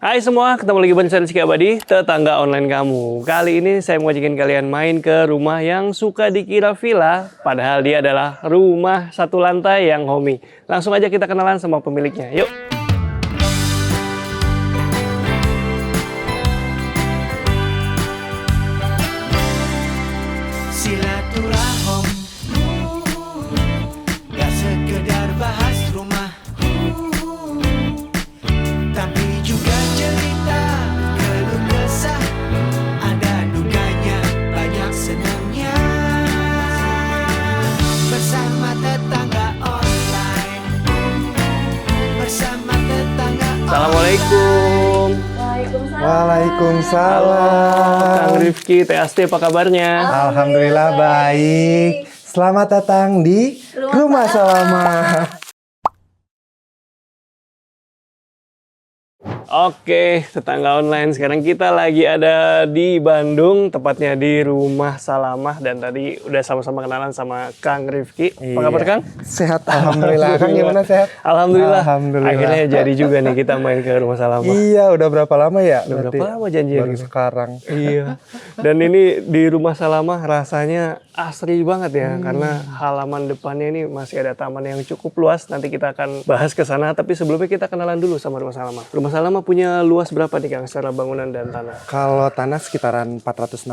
Hai semua, ketemu lagi bareng saya Rizky Abadi, tetangga online kamu. Kali ini saya mau ajakin kalian main ke rumah yang suka dikira villa, padahal dia adalah rumah satu lantai yang homey. Langsung aja kita kenalan sama pemiliknya, yuk. Silaturahim, gak sekedar bahas rumah, tapi juga cerita keluh kesah, ada dukanya, banyak senangnya. Bersama tetangga online, bersama tetangga online. Assalamualaikum. Waalaikumsalam. Kang Rifki, TST apa kabarnya? Alhamdulillah baik. Selamat datang di Rumah Salama. Oke, tetangga online. Sekarang kita lagi ada di Bandung, tepatnya di Rumah Salamah. Dan tadi udah sama-sama kenalan sama Kang Rifki. Apa kabar, Kang? Sehat, alhamdulillah. Kang gimana sehat? Alhamdulillah. Alhamdulillah. Akhirnya jadi juga nih kita main ke Rumah Salamah. Iya, udah berapa lama ya? Udah berarti? berapa lama janjian Baru gitu? sekarang. Iya. Dan ini di Rumah Salamah rasanya asri banget ya, karena halaman depannya ini masih ada taman yang cukup luas. Nanti kita akan bahas ke sana, tapi sebelumnya kita kenalan dulu sama Rumah Salamah. Rumah Salamah punya luas berapa nih, Kang, secara bangunan dan tanah? Kalau tanah sekitaran 461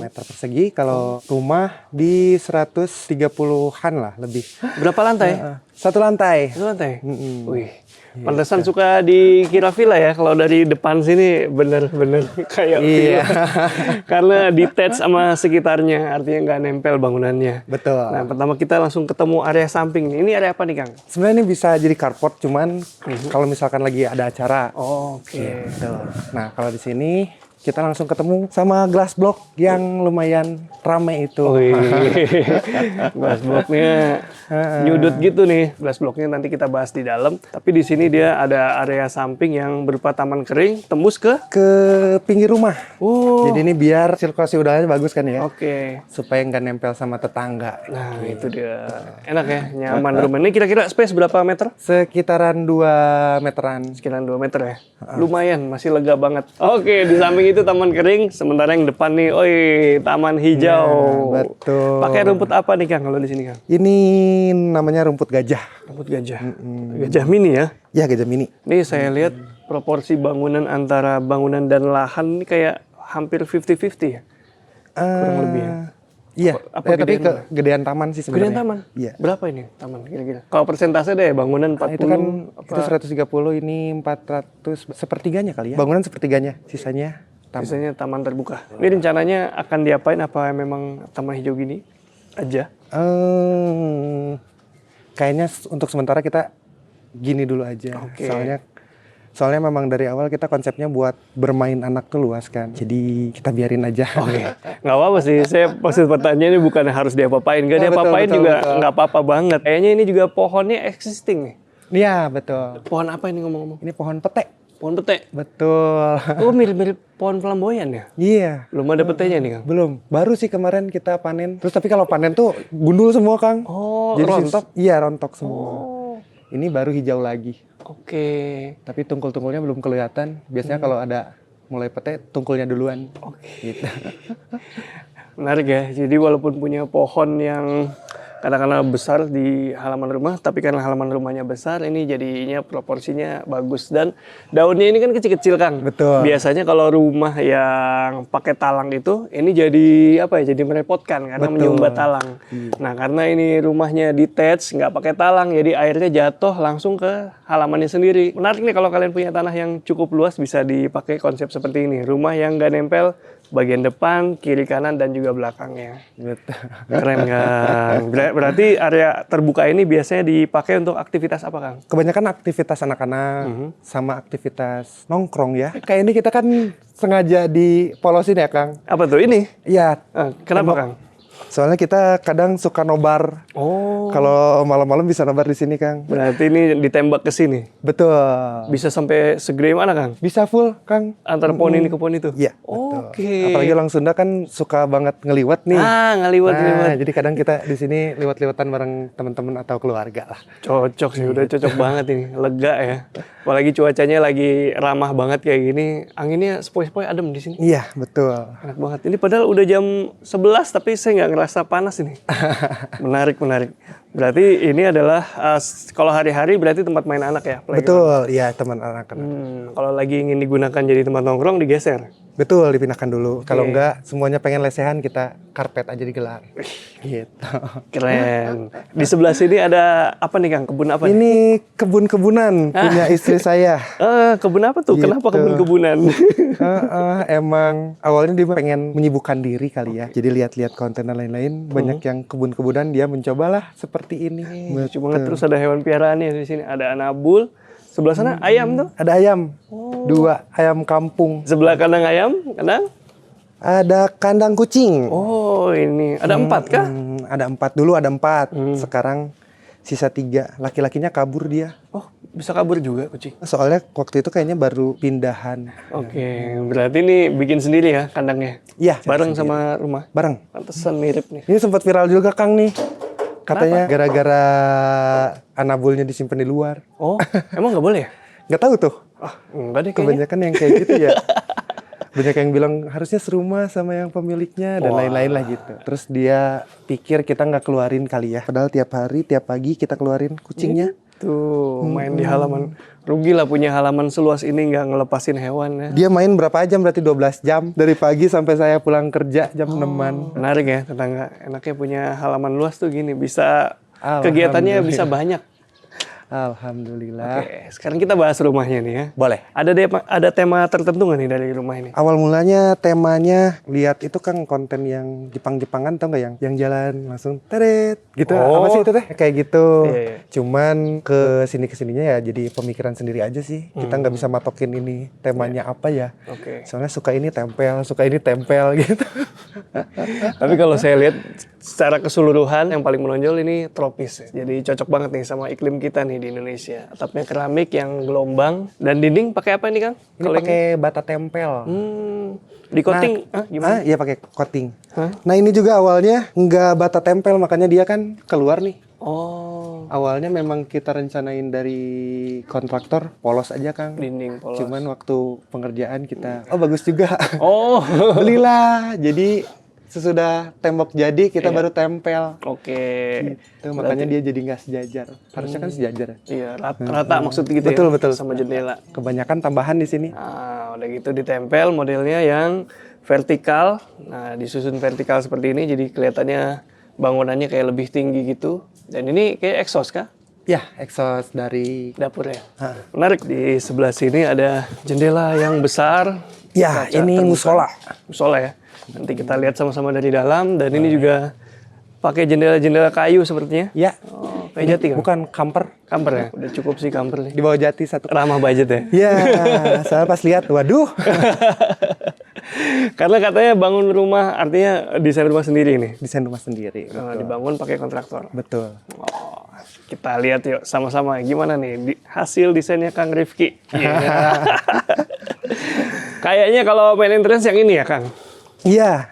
meter persegi, kalau rumah di 130-an lah lebih. Berapa lantai? Satu lantai. Satu lantai? Wih, pantesan suka dikira villa ya. Kalau dari depan sini bener-bener kayak villa. Karena detached sama sekitarnya, artinya nggak nempel bangunannya. Betul. Nah, pertama kita langsung ketemu area samping nih. Ini area apa nih, Kang? Sebenarnya ini bisa jadi carport, cuman kalau misalkan lagi ada acara. Oke. Betul. Nah, kalau di sini kita langsung ketemu sama glass block yang lumayan rame itu. Wih, glass blocknya nyudut gitu nih. Glass blocknya nanti kita bahas di dalam. Tapi di sini dia ada area samping yang berupa taman kering, tembus ke? Ke pinggir rumah. Oh, Jadi ini biar sirkulasi udaranya bagus kan ya. oke. Supaya nggak nempel sama tetangga. Nah, itu dia. Enak ya, nyaman rumah. Ini kira-kira space berapa meter? Sekitaran 2 meteran. Sekitar 2 meter ya. Lumayan, masih lega banget. Oke, di samping itu taman kering, sementara yang depan nih, oi, taman hijau. betul. Pakai rumput apa nih, Kang, kalau di sini, Kang? Ini namanya rumput gajah. Rumput gajah. Gajah mini ya. Ya, gajah mini. Nih saya lihat proporsi bangunan antara bangunan dan lahan ini kayak hampir 50-50 ya. Kurang lebih ya. Iya, Apa tapi gedean kegedean taman sih sebenarnya. Gedean taman? Iya. Berapa ini taman kira-kira? Kalau persentase deh, bangunan 40, Itu kan apa? itu 130, ini 400, sepertiganya kali ya. Bangunan sepertiganya, sisanya taman. Biasanya taman terbuka. Ini rencananya akan diapain? Apa memang taman hijau gini aja? Kayaknya untuk sementara kita gini dulu aja. Oke. Soalnya memang dari awal kita konsepnya buat bermain anak tuh luas kan. Jadi kita biarin aja. Oke, nggak apa-apa sih. Saya maksud pertanyaan ini bukan harus diapa-apain. Nggak Oh, diapa-apain betul, juga betul. nggak apa-apa banget. Kayaknya ini juga pohonnya existing nih. Iya, betul. Pohon apa ini ngomong-ngomong? Ini pohon pete. Pohon pete. Betul. Oh, mirip-mirip pohon flamboyan ya? Iya. Belum ada petenya nih, Kang? Belum. Baru sih kemarin kita panen. Terus tapi kalau panen tuh gundul semua, Kang. Oh, Jadi rontok? Iya, rontok semua. Oh, Ini baru hijau lagi. oke. Tapi tungkul-tungkulnya belum kelihatan. Biasanya kalau ada mulai pete, tungkulnya duluan. Oke. Gitu. Menarik ya. Jadi walaupun punya pohon yang katakanlah besar di halaman rumah, tapi karena halaman rumahnya besar, ini jadinya proporsinya bagus. Dan daunnya ini kan kecil-kecil, Kang. Betul. Biasanya kalau rumah yang pakai talang itu, ini jadi apa ya? Jadi merepotkan karena Betul. menyumbat talang. Nah, karena ini rumahnya detached, nggak pakai talang, jadi airnya jatuh langsung ke halamannya sendiri. Menarik nih kalau kalian punya tanah yang cukup luas, bisa dipakai konsep seperti ini. Rumah yang nggak nempel bagian depan, kiri kanan, dan juga belakangnya. Betul. Keren, Kang. Berarti area terbuka ini biasanya dipakai untuk aktivitas apa, Kang? Kebanyakan aktivitas anak-anak sama aktivitas nongkrong ya. Kayak ini kita kan sengaja dipolosin ya, Kang. Apa tuh ini? Iya. Kenapa, Tembok. Kang? Soalnya kita kadang suka nobar. Oh, Kalau malam-malam bisa nobar di sini, Kang. berarti ini ditembak ke sini. Betul. Bisa sampai segede mana, Kang? Bisa full, Kang. Antara pohon ini ke pohon itu? Iya, betul. Oke. Apalagi orang Sunda kan suka banget ngeliwat nih. Ngeliwat-ngeliwat. Jadi kadang kita di sini liwat-liwatan bareng teman-teman atau keluarga lah. Cocok sih, udah cocok banget ini. Lega ya. Apalagi cuacanya lagi ramah banget kayak gini. Anginnya sepoi-sepoi adem di sini. Iya, betul. Enak banget. Ini padahal udah jam 11 tapi saya nggak ngerasa panas ini. Menarik, menarik. Berarti ini adalah kalau hari-hari berarti tempat main anak ya? Playground. Betul, iya teman anak-anak. Kalau lagi ingin digunakan jadi tempat nongkrong digeser. Betul, dipindahkan dulu. Kalau enggak, semuanya pengen lesehan, kita karpet aja digelar. Gitu. Keren. Di sebelah sini ada apa nih Kang? Kebun apa? nih? Ini kebun-kebunan punya istri saya. Kebun apa tuh? Kenapa Gitu. kebun-kebunan? Emang awalnya dia pengen menyibukkan diri kali ya. Jadi lihat-lihat konten dan lain-lain, banyak yang kebun-kebunan, dia mencobalah seperti ini. Lucu banget. Terus ada hewan peliharaannya di sini. Ada anabul. Sebelah sana ayam tuh. Ada ayam, 2 ayam kampung. Sebelah kandang ayam, kandang. Ada kandang kucing. Oh ini ada 4 kah? Ada 4 dulu, ada 4. Sekarang sisa 3. Laki-lakinya kabur dia. Oh bisa kabur juga kucing. Soalnya waktu itu kayaknya baru pindahan. Oke, berarti ini bikin sendiri ya kandangnya? Iya, Bareng sendiri. sama rumah? Bareng. Pantesan mirip nih. Ini sempat viral juga Kang nih. Katanya gara-gara anabulnya disimpan di luar. Oh, emang nggak boleh ya? Nggak tahu tuh. Enggak deh kayaknya. Kebanyakan yang kayak gitu ya. Banyak yang bilang harusnya serumah sama yang pemiliknya dan lain-lain lah gitu. Terus dia pikir kita nggak keluarin kali ya. Padahal tiap hari, tiap pagi kita keluarin kucingnya. Tuh, main di halaman. Rugi lah punya halaman seluas ini nggak ngelepasin hewan ya. Dia main berapa jam? Berarti 12 jam. Dari pagi sampai saya pulang kerja jam 6-an. Menarik ya tetangga. Enaknya punya halaman luas tuh gini. Bisa kegiatannya bisa banyak. Alhamdulillah. Oke, sekarang kita bahas rumahnya nih ya. Boleh. Ada tema tertentu nggak nih dari rumah ini? Awal mulanya temanya lihat itu kan konten yang Jepang-Jepangan tau nggak yang jalan langsung teret gitu. Oh. Apa sih itu teh? Kayak gitu. Iya, iya. Cuman ke sininya ya jadi pemikiran sendiri aja sih. Kita nggak bisa matokin ini temanya apa ya. Oke. Soalnya suka ini tempel gitu. Tapi kalau saya lihat secara keseluruhan yang paling menonjol ini tropis ya. Jadi cocok banget nih sama iklim kita nih di Indonesia. Atapnya keramik yang gelombang dan dinding pakai apa nih Kang? Ini pakai bata tempel. Di coating gimana? Iya pakai coating. Hah? Nah ini juga awalnya nggak bata tempel makanya dia kan keluar nih. Oh, Awalnya memang kita rencanain dari kontraktor polos aja Kang. dinding polos. Cuman waktu pengerjaan kita, oh bagus juga. Oh, Belilah. Jadi sesudah tembok jadi kita baru tempel. oke. Itu makanya dia jadi nggak sejajar. Harusnya kan sejajar. Iya, rata maksud gitu Betul, ya? betul. Sama jendela. Kebanyakan tambahan di sini. Nah, udah gitu ditempel modelnya yang vertikal. Nah, disusun vertikal seperti ini jadi kelihatannya bangunannya kayak lebih tinggi gitu. Dan ini kayak exhaust kah? Ya, exhaust dari Dapur ya. Menarik, di sebelah sini ada jendela yang besar. ya Kaca ini terbuka. musola. Musola ya. Nanti kita lihat sama-sama dari dalam dan ini juga pakai jendela-jendela kayu sepertinya. Ya, Oh, kayak jati kan? bukan kamper. Kamper ya. Udah cukup sih kamper nih. Di bawah jati satu. Ramah budget ya. Ya, saya pas lihat, waduh. Karena katanya bangun rumah artinya desain rumah sendiri nih. Desain rumah sendiri. Dibangun pakai kontraktor. Betul. Oh, kita lihat yuk sama-sama gimana nih hasil desainnya Kang Rifki. Kayaknya kalau main entrance yang ini ya Kang. Iya.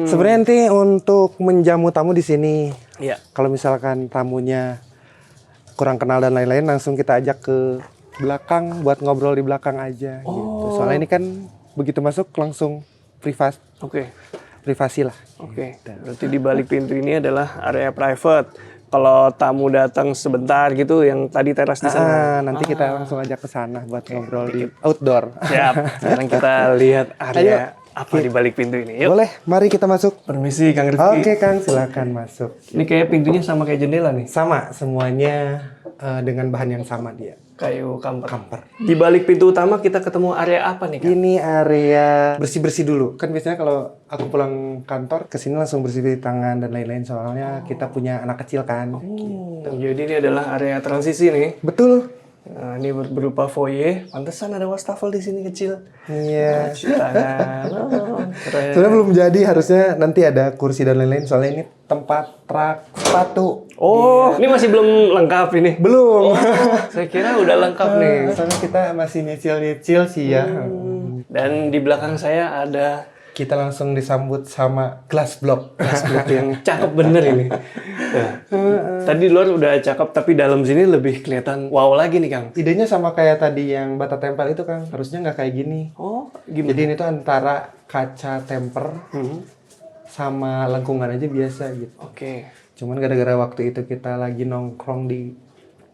Sebenarnya nanti untuk menjamu tamu di sini. Iya. Kalau misalkan tamunya kurang kenal dan lain-lain, langsung kita ajak ke belakang buat ngobrol di belakang aja. Gitu. Soalnya ini kan begitu masuk langsung Oke. privasi lah. Oke. Berarti di balik pintu ini adalah area private. Kalau tamu datang sebentar gitu, yang tadi teras di sana. Nanti kita langsung ajak ke sana buat ngobrol di outdoor. Siap. Sekarang kita lihat area apa di balik pintu ini. Yuk. Boleh, mari kita masuk. Permisi Kang Rifki. Oke Kang, silakan masuk. Ini kayak pintunya sama kayak jendela nih. Sama, semuanya dengan bahan yang sama dia. Kayu kamper. Kamper. Di balik pintu utama kita ketemu area apa nih Kang? Ini area bersih-bersih dulu. Kan biasanya kalau aku pulang kantor, kesini langsung bersih tangan dan lain-lain. Soalnya kita punya anak kecil kan. Jadi ini adalah area transisi nih. Betul. Nah, ini berupa foyer. Pantesan ada wastafel di sini kecil. Iya. Cuci tangan. Oh, keren. Sebenarnya belum jadi, harusnya nanti ada kursi dan lain-lain. Soalnya ini tempat rak sepatu. Oh, ini masih belum lengkap ini. Belum. Saya kira udah lengkap nih. Soalnya kita masih nyicil-nyicil sih ya. Dan di belakang saya ada Kita langsung disambut sama glass block. glassblock yang cakep bener ini. Nah, tadi luar udah cakep, tapi dalam sini lebih kelihatan wow lagi nih Kang. Idenya sama kayak tadi yang bata tempel itu Kang. Harusnya nggak kayak gini. Oh, gimana? Jadi ini tuh antara kaca temper sama lengkungan aja biasa gitu. Oke. Cuman gara-gara waktu itu kita lagi nongkrong di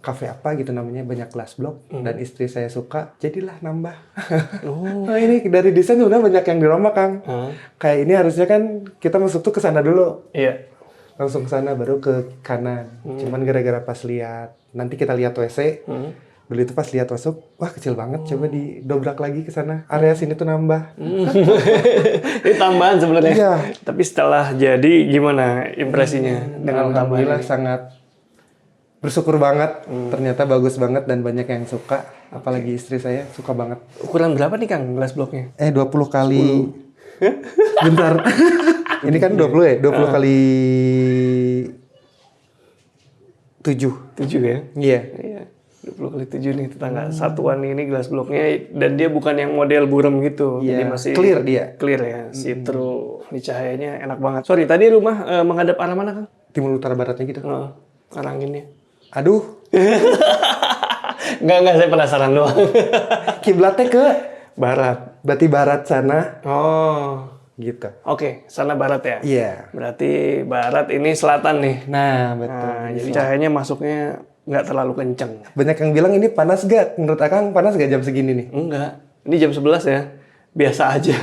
kafe apa gitu namanya, banyak glass block dan istri saya suka, jadilah nambah. Nah ini dari desain udah banyak yang dirombak Kang. Kayak ini harusnya kan kita masuk tuh ke sana dulu. Iya. Langsung ke sana baru ke kanan. Cuman gara-gara pas lihat, nanti kita lihat WC. Dulu itu pas lihat masuk, wah kecil banget. Coba didobrak lagi ke sana. Area sini tuh nambah. Ini tambahan sebenarnya. Iya. Tapi setelah jadi gimana impresinya dengan tambahan Alhamdulillah ini? sangat bersyukur banget. Ternyata bagus banget dan banyak yang suka. Apalagi istri saya suka banget. Ukuran berapa nih Kang glass blocknya? 20 kali. Bentar. Ini kan 20 ya? 20 kali 7. 7 ya? Iya. Iya. 20 kali 7 nih tetangga. Satuan ini glass blocknya dan dia bukan yang model buram gitu. Iya. Jadi masih Clear dia. Clear ya, see-through. Ini cahayanya enak banget. Sorry, tadi rumah menghadap arah mana Kang? Timur utara baratnya gitu. Arah anginnya. Aduh, Enggak, saya penasaran doang. kiblatnya ke Barat. berarti barat sana Oh. gitu. Oke, sana barat ya? Iya. Berarti barat ini selatan nih. Nah, betul. Nah, jadi cahayanya masuknya nggak terlalu kenceng. Banyak yang bilang ini panas gak? Menurut Akang panas gak jam segini nih? Enggak. Ini jam 11 ya. Biasa aja.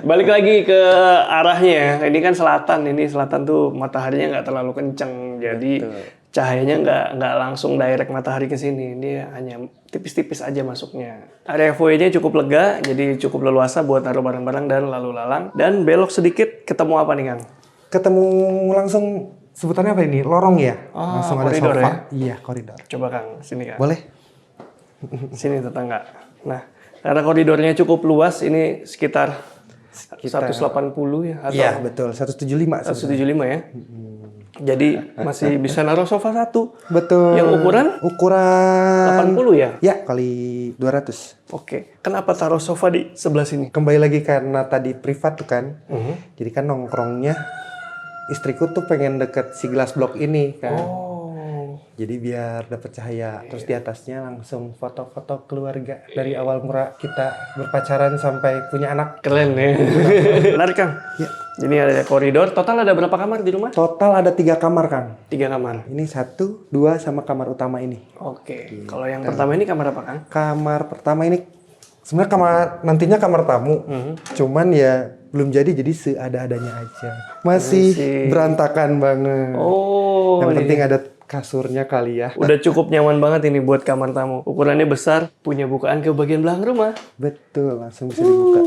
Balik lagi ke arahnya ya. Ini kan selatan. Ini selatan tuh mataharinya nggak terlalu kenceng. Jadi cahayanya nggak langsung direct matahari ke sini. Dia hanya tipis-tipis aja masuknya. Area foyer-nya cukup lega. Jadi cukup leluasa buat taruh barang-barang dan lalu lalang. Dan belok sedikit ketemu apa nih Kang? Ketemu langsung, sebutannya apa ini? Lorong ya? Ah, langsung ada koridor sofa. ya? Iya, koridor. Coba Kang, sini Kang. Boleh? Sini tetangga. Nah, karena koridornya cukup luas, ini sekitar 180 ya? Atau Iya, betul. 175. 175 ya? Jadi masih bisa naruh sofa satu. Betul. Yang ukuran? Ukuran 80 ya? Ya, kali 200. Oke. Kenapa taruh sofa di sebelah sini? Kembali lagi karena tadi privat tuh kan. Jadi kan nongkrongnya istriku tuh pengen deket si glass block ini kan. Oh. Jadi biar dapet cahaya. Terus di atasnya langsung foto-foto keluarga. Dari awal mula kita berpacaran sampai punya anak. Keren ya. Menarik Kang. Ya. Jadi ada koridor. Total ada berapa kamar di rumah? Total ada 3 kamar Kang. 3 kamar. Ini 1, 2 sama kamar utama ini. Oke. Kalau yang pertama ini kamar apa Kang? Kamar pertama ini sebenarnya nantinya kamar tamu. Cuman ya belum jadi seada-adanya aja. Masih berantakan banget. Oh. Yang penting ada kasurnya kali ya. Udah cukup nyaman banget ini buat kamar tamu. Ukurannya besar, punya bukaan ke bagian belakang rumah. Betul, langsung bisa dibuka.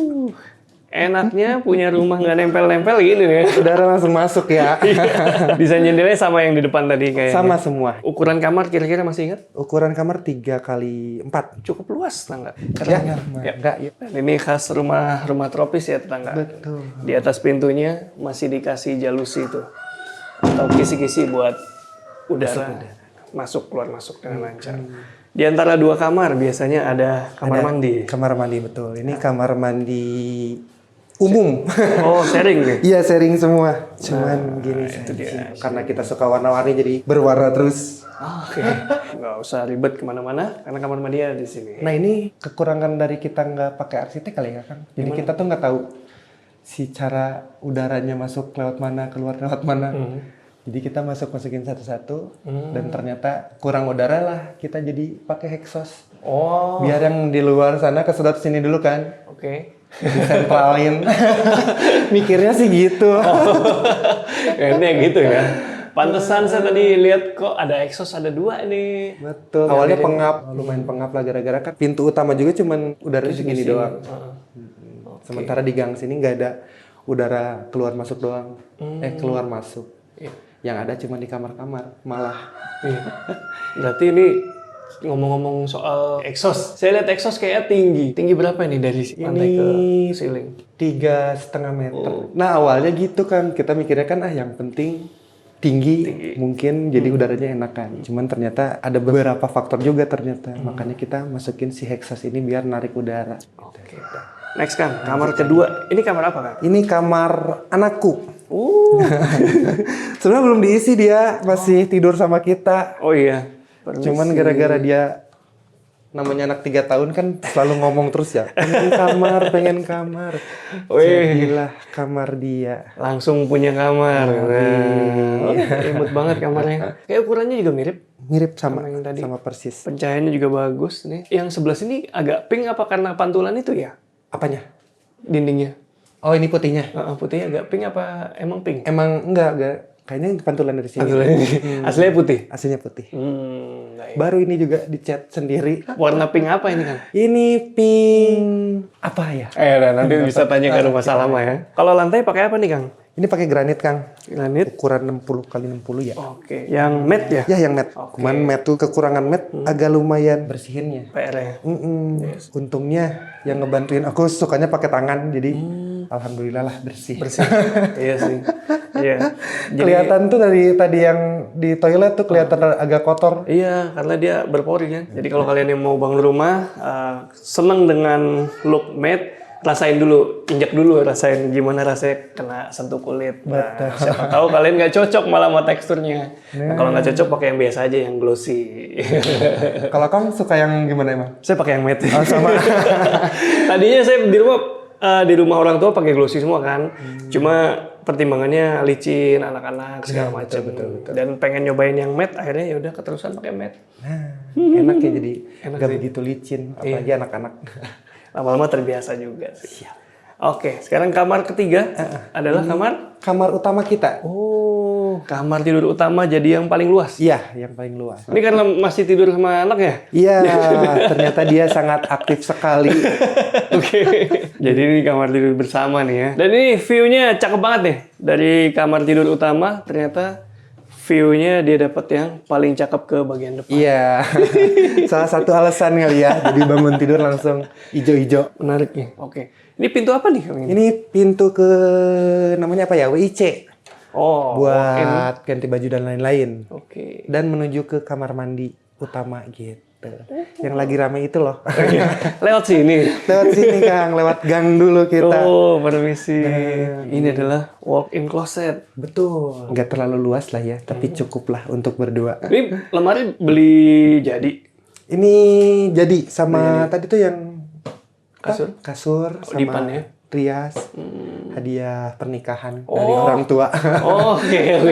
Enaknya punya rumah nggak nempel-nempel gini ya. Udara langsung masuk ya. Bisa jendelanya sama yang di depan tadi kayaknya. Sama semua. Ukuran kamar kira-kira masih ingat? Ukuran kamar 3 kali 4. Cukup luas, tetangga. Ya, Ya. enggak ya. Dan ini khas rumah tropis ya, tetangga. Betul. Di atas pintunya masih dikasih jalusi tuh. Atau kisi-kisi buat udara masuk keluar masuk dengan lancar. Di antara 2 kamar biasanya ada kamar mandi. Kamar mandi betul. Ini kamar mandi umum. Oh, sharing nih. Iya, sharing semua. Cuman gini itu dia. karena kita suka warna-warni jadi berwarna terus. Oke. Nggak usah ribet kemana-mana karena kamar mandi ada di sini. Nah, ini kekurangan dari kita nggak pakai arsitek kali ya, Kang. Jadi kita tuh nggak tahu si cara udaranya masuk lewat mana, keluar lewat mana. Jadi kita masukin satu-satu dan ternyata kurang udara lah, kita jadi pakai exhaust. Oh. Biar yang di luar sana kesedot sini dulu kan. Oke. Disentralin. Mikirnya sih gitu. Kayaknya gitu ya. Pantesan saya tadi lihat kok ada exhaust ada 2 nih. Betul. Awalnya pengap, lumayan pengap lah gara-gara kan pintu utama juga cuman udaranya segini doang. Sementara di gang sini nggak ada udara keluar masuk doang. Keluar masuk. Iya. Yang ada cuma di kamar-kamar malah. Iya. Berarti ini Ngomong-ngomong soal exhaust, saya lihat exhaust kayaknya tinggi. Tinggi berapa ini dari lantai ke ceiling? 3,5 meter. Nah awalnya gitu kan, kita mikirnya kan yang penting tinggi. Mungkin jadi udaranya enakan. Cuman ternyata ada beberapa faktor juga ternyata. Makanya kita masukin si exhaust ini biar narik udara. Oke. Next Kang, kamar kedua. Ini kamar apa Kang? Ini kamar anakku. Sebenarnya belum diisi, dia masih tidur sama kita. Oh iya. Permisi. Cuman gara-gara dia namanya anak 3 tahun kan selalu ngomong terus ya, pengen kamar. Jadilah kamar dia. Langsung punya kamar. Nah, imut banget kamarnya. Kayak ukurannya juga mirip. Mirip sama yang tadi. sama persis. Pencahayaannya juga bagus nih. Yang sebelah sini agak pink apa karena pantulan itu ya? Apanya? Dindingnya. Oh ini putihnya. Putihnya agak pink apa emang pink? Emang enggak. Kayaknya pantulan dari sini. Pantulan ini. Aslinya putih. Aslinya putih. Baik. Baru ini juga dicat sendiri. Warna pink apa ini kan? Ini pink apa ya? Nanti bisa tanya ke rumah Salama ya. Kalau lantai pakai apa nih Kang? Ini pakai granit Kang. Granit. Ukuran 60 kali 60 ya. Oke. Yang matte ya? Ya yang matte. Cuman matte tuh kekurangan matte agak lumayan bersihinnya. PR-nya. Untungnya yang ngebantuin aku sukanya pakai tangan, jadi alhamdulillah lah bersih. Iya sih. Iya. Kelihatan tuh dari tadi yang di toilet tuh kelihatan agak kotor. Iya, karena dia berpori kan. Jadi kalau kalian yang mau bangun rumah, seneng dengan look matte, rasain dulu, injak dulu, rasain gimana rasanya kena sentuh kulit. Nah, siapa tahu kalian nggak cocok malah sama teksturnya. Nah, kalau nggak cocok pakai yang biasa aja, yang glossy. Kalau kamu suka yang gimana emang? Saya pakai yang matte. Oh, sama. Tadinya saya di rumah orang tua pakai glossy semua kan. Cuma pertimbangannya licin, anak-anak segala macam. Betul. Dan pengen nyobain yang matte, akhirnya ya udah keterusan pakai matte. Nah, enak ya jadi nggak begitu licin, apalagi anak-anak. Lama-lama terbiasa juga sih. Oke, sekarang kamar ketiga adalah Kamar utama kita. Oh, kamar tidur utama jadi yang paling luas. Iya, yang paling luas. Ini karena masih tidur sama anak ya? Iya, ternyata dia sangat aktif sekali. Oke. Jadi ini kamar tidur bersama nih ya. Dan ini view-nya cakep banget nih. Dari kamar tidur utama ternyata view-nya dia dapat yang paling cakep ke bagian depan. Iya. Salah satu alasan kali ya. Jadi bangun tidur langsung hijau-hijau. Menarik nih. Oke. Ini pintu apa nih Kang? Ini pintu ke namanya apa ya? WIC. Oh, Buat ganti baju dan lain-lain. Oke. Dan menuju ke kamar mandi utama gitu. Yang lagi rame itu loh. Lewat sini. Lewat sini Kang, lewat gang dulu kita. Oh, permisi. Ini adalah walk-in closet. Betul. Nggak terlalu luas lah ya, tapi cukup lah untuk berdua. Ini lemari beli jadi? Ini jadi sama tadi tuh yang Kasur? sama dipan ya? rias, hadiah pernikahan dari orang tua. Oke.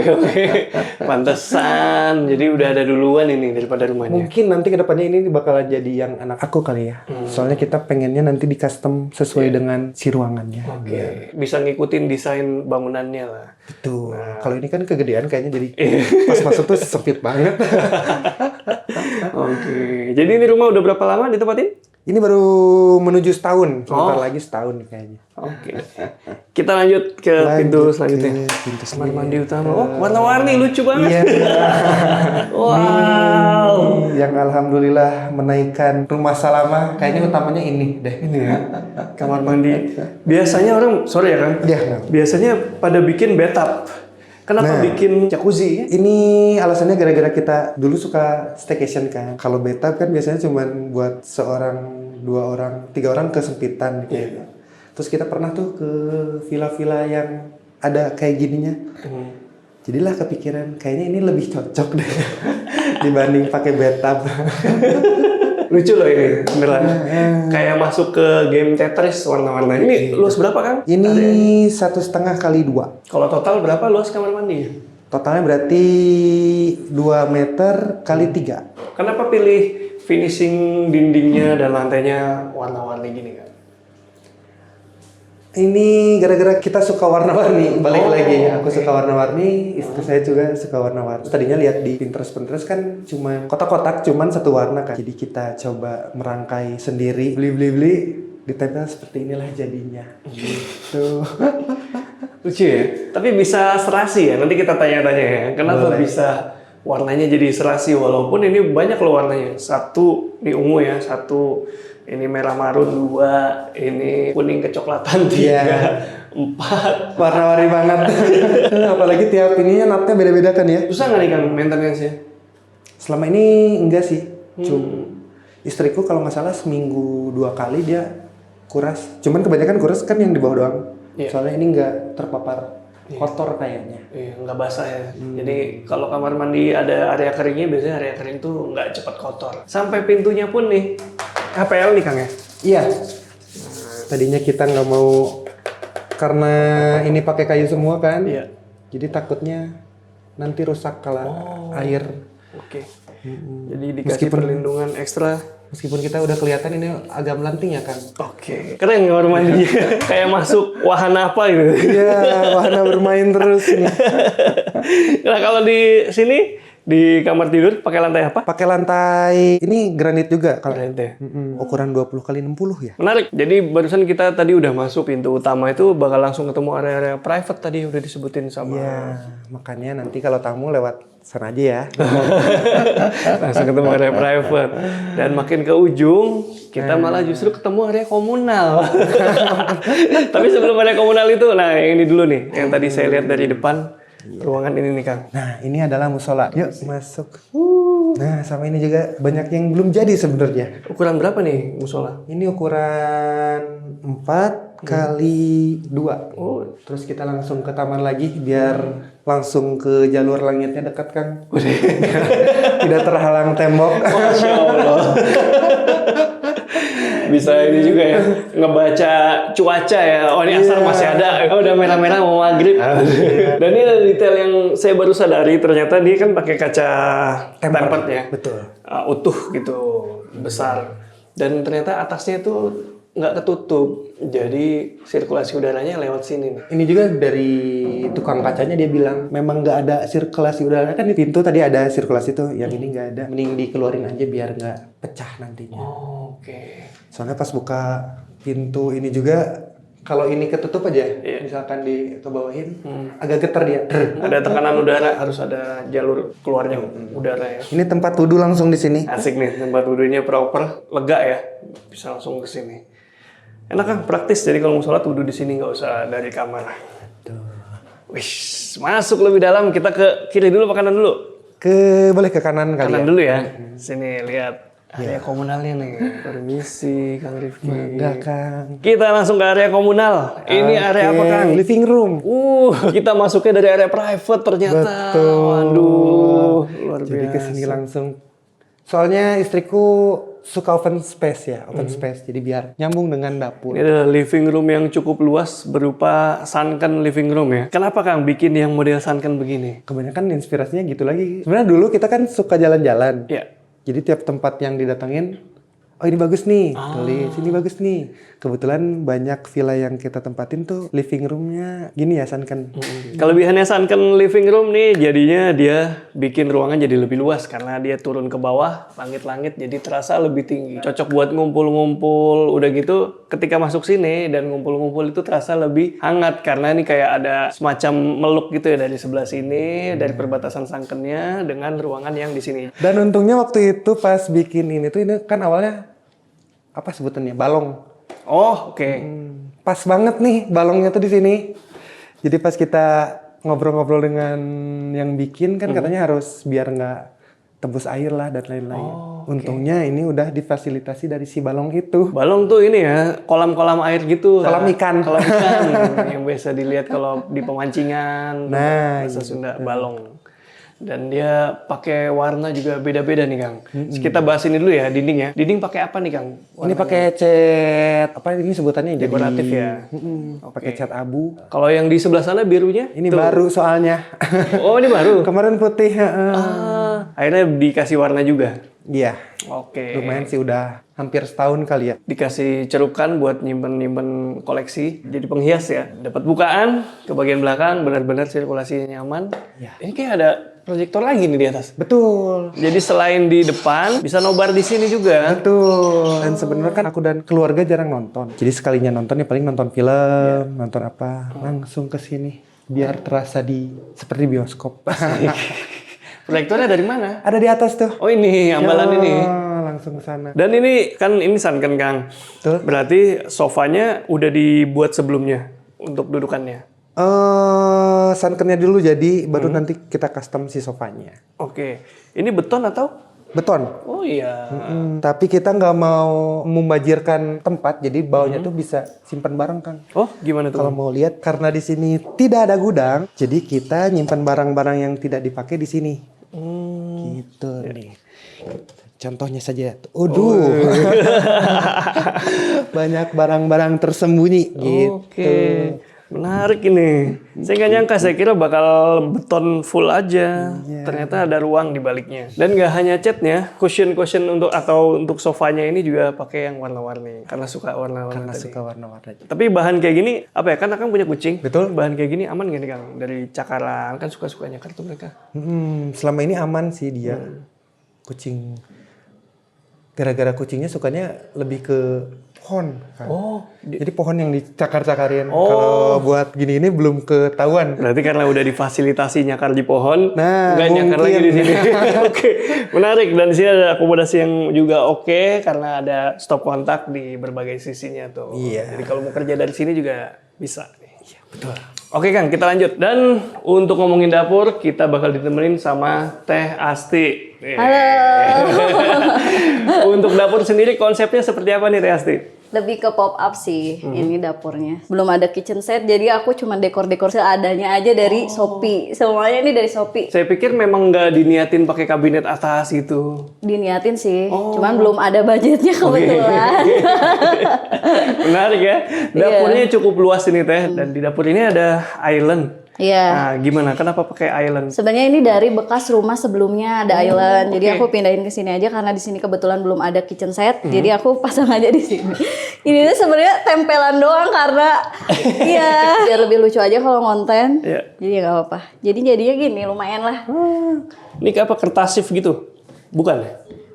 Pantesan. Jadi udah ada duluan ini daripada rumahnya. Mungkin nanti kedepannya ini bakalan jadi yang anak aku kali ya. Soalnya kita pengennya nanti di custom sesuai dengan si ruangannya. Oke. Bisa ngikutin desain bangunannya lah. Betul. Kalau ini kan kegedean kayaknya jadi pas masuk tuh sempit banget. Oke. Jadi ini rumah udah berapa lama ditempatin? Ini baru menuju setahun. Sebentar lagi setahun nih kayaknya. Oke. Kita lanjut ke pintu selanjutnya. Pintu Kamar mandi utama. Oh, warna-warni lucu banget. Iya. Wow. Yang alhamdulillah menaikkan rumah Salama. Kayaknya utamanya ini deh. Ini ya. Kamar mandi. Biasanya orang, sorry ya kan? Iya. Biasanya pada bikin bathtub. Kenapa bikin jacuzzi? Ini alasannya gara-gara kita dulu suka staycation kan. Kalau bathtub kan biasanya cuma buat seorang, 2 orang, 3 orang kesempitan gitu. Terus kita pernah tuh ke villa-villa yang ada kayak gininya. Jadilah kepikiran kayaknya ini lebih cocok deh dibanding pakai bathtub. Lucu loh ini, beneran. Kayak masuk ke game Tetris warna-warna. Ini luas berapa Kang? Ini 1,5 kali 2. Kalau total berapa luas kamar mandi? Totalnya berarti 2 meter kali 3. Kenapa pilih finishing dindingnya dan lantainya warna-warni gini Kang? Ini gara-gara kita suka warna-warni, balik lagi. Aku suka warna-warni, istri saya juga suka warna-warni. Tadinya lihat di Pinterest kan cuma kotak-kotak, cuman satu warna kan. Jadi kita coba merangkai sendiri, beli, ditempel seperti inilah jadinya. Gitu. Lucu ya? Tapi bisa serasi ya? Nanti kita tanya-tanya ya. Kenapa Boleh. bisa warnanya jadi serasi, walaupun ini banyak loh warnanya. Satu ini ungu ya, satu ini merah marun, 2 ini kuning kecoklatan, 3, Iya. 4. Warna-warni banget. Apalagi tiap ininya natnya beda-beda kan ya. Susah nggak nih Kang maintenance-nya? Selama ini enggak sih. Istriku kalau nggak salah seminggu 2 kali dia kuras. Cuman kebanyakan kuras kan yang di bawah doang. Iya. Soalnya ini nggak terpapar kotor kayaknya. Iya, nggak basah ya. Jadi kalau kamar mandi ada area keringnya, biasanya area kering tuh nggak cepat kotor. Sampai pintunya pun nih HPL nih Kang ya. Iya. Tadinya kita nggak mau karena ini pakai kayu semua kan. Iya. Jadi takutnya nanti rusak kalau air. Oke. Jadi dikasih perlindungan ekstra. Meskipun kita udah kelihatan ini agak melanting ya kan. Oke. Keren kamar mandi. Kayak masuk wahana apa gitu. Iya, wahana bermain terus nih. Nah kalau di sini di kamar tidur pakai lantai apa? Pakai lantai ini granit juga kalau Lantai. ukuran 20 kali 60 ya. Menarik. Jadi barusan kita tadi udah masuk pintu utama itu bakal langsung ketemu area-area private tadi udah disebutin sama. Iya, makanya nanti kalau tamu lewat sana aja ya. Langsung ketemu area private. Dan makin ke ujung kita malah justru ketemu area komunal. Tapi sebelum area komunal itu, nah yang ini dulu nih, yang tadi saya lihat dari depan ruangan ini nih Kang. Nah, ini adalah musola. Yuk masuk. Nah, sama ini juga banyak yang belum jadi sebenarnya. Ukuran berapa nih musola? Ini ukuran 4 kali 2. Oh, Terus kita langsung ke taman lagi biar langsung ke jalur langitnya dekat Kang. Tidak terhalang tembok. Masya Allah. Bisa ini juga ya, ngebaca cuaca ya. Oh ini asar masih ada. Oh udah merah-merah mau maghrib. Dan ini ada detail yang saya baru sadari, ternyata dia kan pakai kaca tempered ya. Betul. Utuh gitu, besar. Dan ternyata atasnya itu nggak ketutup. Jadi sirkulasi udaranya lewat sini nih. Ini juga dari tukang kacanya dia bilang memang nggak ada sirkulasi udara kan di pintu tadi ada sirkulasi tuh, yang ini nggak ada. Mending dikeluarin aja biar nggak pecah nantinya. Oh, oke. Soalnya pas buka pintu ini juga kalau ini ketutup aja, misalkan dikebawahin, agak getar dia. Ada tekanan udara, harus ada jalur keluarnya udara ya. Ini tempat wudhu langsung di sini. Asik nih, tempat wudhunya proper, lega ya. Bisa langsung ke sini. Enak kan, praktis. Jadi kalau mau sholat wudhu di sini nggak usah dari kamar. Wih, masuk lebih dalam. Kita ke kiri dulu, apa kanan dulu? Boleh ke kanan kali Kanan ya. dulu ya. Sini lihat area komunalnya nih. Permisi, Kang Rifki. Enggak Kang. Kita langsung ke area komunal. Ini area apa Kang? Living room. Kita masuknya dari area private ternyata. Betul. Waduh, luar biasa. Jadi kesini langsung. Soalnya istriku suka open space ya, open space. Jadi biar nyambung dengan dapur. Ini adalah living room yang cukup luas berupa sunken living room ya. Kenapa Kang bikin yang model sunken begini? Kebanyakan inspirasinya gitu lagi. Sebenarnya dulu kita kan suka jalan-jalan. Ya. Jadi tiap tempat yang didatengin, oh ini bagus nih, tulis ini bagus nih. Kebetulan banyak villa yang kita tempatin tuh living roomnya gini ya sunken. Kelebihannya sunken living room nih, jadinya dia bikin ruangan jadi lebih luas karena dia turun ke bawah, langit-langit jadi terasa lebih tinggi. Cocok buat ngumpul-ngumpul, udah gitu ketika masuk sini dan ngumpul-ngumpul itu terasa lebih hangat karena ini kayak ada semacam meluk gitu ya dari sebelah sini, dari perbatasan sunkennya dengan ruangan yang di sini. Dan untungnya waktu itu pas bikin ini tuh, ini kan awalnya apa sebutannya, balong. Oh, oke. Pas banget nih balongnya tuh di sini. Jadi pas kita ngobrol-ngobrol dengan yang bikin kan katanya harus biar nggak tembus air lah dan lain-lain. Untungnya ini udah difasilitasi dari si balong itu. Balong tuh ini ya, kolam-kolam air gitu. Kolam ikan. Kolam ikan yang biasa dilihat kalau di pemancingan. Nah, bahasa Sunda, balong. Dan dia pakai warna juga beda-beda nih Kang. Kita bahas ini dulu ya, dinding ya. Dinding pakai apa nih Kang? Ini pakai cat apa ini sebutannya? Dekoratif ya. Pakai cat abu. Kalau yang di sebelah sana birunya? Ini baru soalnya. Oh ini baru? Kemarin putih. Akhirnya dikasih warna juga? Iya. Oke. Lumayan sih udah hampir setahun kali ya. Dikasih cerukan buat nyimpen koleksi. Jadi penghias ya. Dapat bukaan ke bagian belakang, benar-benar sirkulasinya nyaman. Ya. Ini kayak ada proyektor lagi nih di atas. Betul. Jadi selain di depan, bisa nobar di sini juga. Betul. Dan sebenarnya kan aku dan keluarga jarang nonton. Jadi sekalinya nonton ya paling nonton film, nonton apa, langsung ke sini biar terasa seperti bioskop. Proyektornya dari mana? Ada di atas tuh. Oh ini, ambalan ini. Langsung ke sana. Dan ini kan ini sunken Kang. Betul. Berarti sofanya udah dibuat sebelumnya untuk dudukannya. Sunkennya dulu jadi baru nanti kita custom si sofanya. Oke. Ini beton atau? Beton. Oh iya. Tapi kita nggak mau membajirkan tempat, jadi bawahnya tuh bisa simpan barang kan. Oh gimana tuh? Kalau mau lihat karena di sini tidak ada gudang, jadi kita nyimpan barang-barang yang tidak dipakai di sini. Gitu nih. Contohnya saja. Aduh. Banyak barang-barang tersembunyi gitu. Oke. Menarik ini. Saya nggak nyangka, saya kira bakal beton full aja. Ternyata ada ruang di baliknya. Dan nggak hanya catnya, cushion untuk sofanya ini juga pakai yang warna-warni. Karena suka warna-warni Karena tadi. suka warna-warna. Tapi bahan kayak gini, apa ya? Kan Akang punya kucing. Betul. Bahan kayak gini aman nggak nih Kang? Dari cakaran, kan suka-suka nyakar tuh mereka. Selama ini aman sih dia. Kucing. Gara-gara kucingnya sukanya lebih ke pohon kan. Oh. Jadi pohon yang dicakar-cakarin. Kalau buat gini ini belum ketahuan. Berarti karena udah difasilitasi nyakar di pohon, Nah, nggak nyakar mungkin. lagi di sini. Oke, menarik. Dan di sini ada akomodasi yang juga oke karena ada stop kontak di berbagai sisinya tuh. Iya. Jadi kalau mau kerja dari sini juga bisa. Iya, betul. Oke Kang, kita lanjut. Dan untuk ngomongin dapur, kita bakal ditemenin sama Teh Asti. Halo. Untuk dapur sendiri konsepnya seperti apa nih Teh Asti? Lebih ke pop up sih ini dapurnya. Belum ada kitchen set, jadi aku cuma dekor-dekor seadanya aja dari Shopee. Semuanya ini dari Shopee. Saya pikir memang nggak diniatin pakai kabinet atas gitu. Diniatin sih, cuman belum ada budgetnya kebetulan. Menarik ya. Dapurnya cukup luas ini Teh. Dan di dapur ini ada island. Iya. Nah, gimana? Kenapa pakai island? Sebenarnya ini dari bekas rumah sebelumnya ada island. Jadi aku pindahin ke sini aja karena di sini kebetulan belum ada kitchen set. Jadi aku pasang aja di sini. Ini tuh sebenarnya tempelan doang karena iya, biar lebih lucu aja kalau ngonten. Iya. Jadi nggak apa-apa. Jadi jadinya gini lumayan lah. Ini kayak apa? Kertasif gitu? Bukan ya?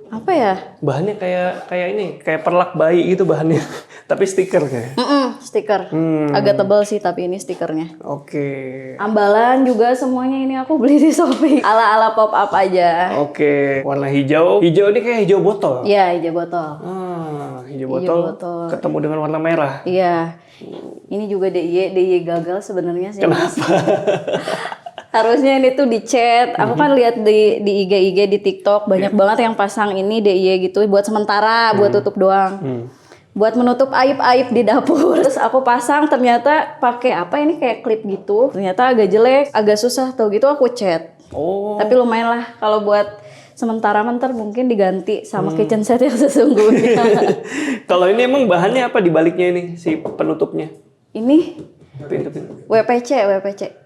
Apa ya? Bahannya kayak ini, kayak perlak bayi gitu bahannya. Tapi stiker kayak. Stiker. Agak tebal sih tapi ini stikernya. Oke. Ambalan juga semuanya ini aku beli di Shopee. Ala-ala pop up aja. Oke. Warna hijau. Hijau ini kayak hijau botol. Iya, hijau botol. Hijau botol botol. ketemu dengan warna merah. Iya. Ini juga DIY gagal sebenarnya sih. Kenapa? Harusnya ini tuh dicet. Aku kan lihat di IG di TikTok banyak banget yang pasang ini DIY gitu buat sementara, buat tutup doang. Buat menutup aib-aib di dapur. Terus aku pasang ternyata pakai apa ini kayak klip gitu. Ternyata agak jelek, agak susah tuh gitu aku cat. Oh. Tapi lumayan lah kalau buat sementara ntar mungkin diganti sama kitchen set yang sesungguhnya. Kalau ini emang bahannya apa di baliknya ini si penutupnya? Ini Pintu-pintu. WPC.